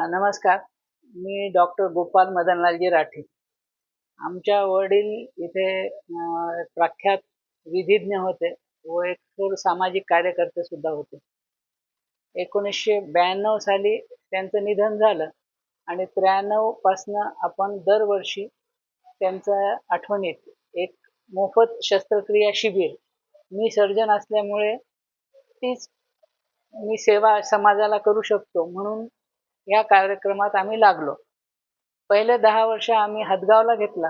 नमस्कार. मी डॉक्टर गोपाल मदनलालजी राठी. आमच्या वडील इथे प्रख्यात विधिज्ञ होते व एक थोर सामाजिक कार्यकर्ते सुद्धा होते. 1992 साली त्यांचं निधन झालं आणि 93 पासनं आपण दरवर्षी त्यांच्या आठवणीत एक मोफत शस्त्रक्रिया शिबिर, मी सर्जन असल्यामुळे तीच मी सेवा समाजाला करू शकतो म्हणून या कार्यक्रमात आम्ही लागलो. पहिले 10 वर्ष आम्ही हदगावला घेतला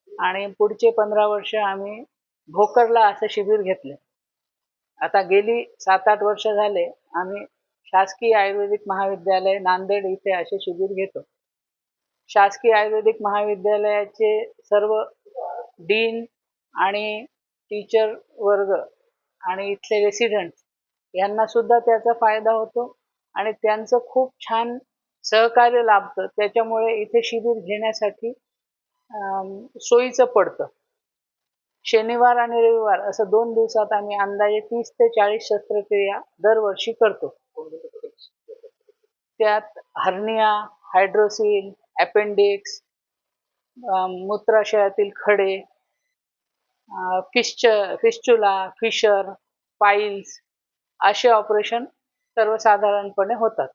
आणि पुढचे 15 वर्ष आम्ही भोकरला असं शिबिर घेतले. आता गेली 7-8 वर्ष झाले आम्ही शासकीय आयुर्वेदिक महाविद्यालय नांदेड इथे असे शिबिर घेतो. शासकीय आयुर्वेदिक महाविद्यालयाचे सर्व डीन आणि टीचर वर्ग आणि इथले रेसिडेंट्स यांना सुद्धा त्याचा फायदा होतो आणि त्यांचं खूप छान सहकार्य लाभतं. त्याच्यामुळे इथे शिबिर घेण्यासाठी सोयीचं पडतं. शनिवार आणि रविवार असं 2 दिवसात आम्ही अंदाजे 30 ते 40 शस्त्रक्रिया दरवर्षी करतो. त्यात हर्निया, हायड्रोसिल, अपेंडिक्स, मूत्राशयातील खडे, फिस्चुला, फिशर, पाईल्स असे ऑपरेशन सर्वसाधारणपणे होतात.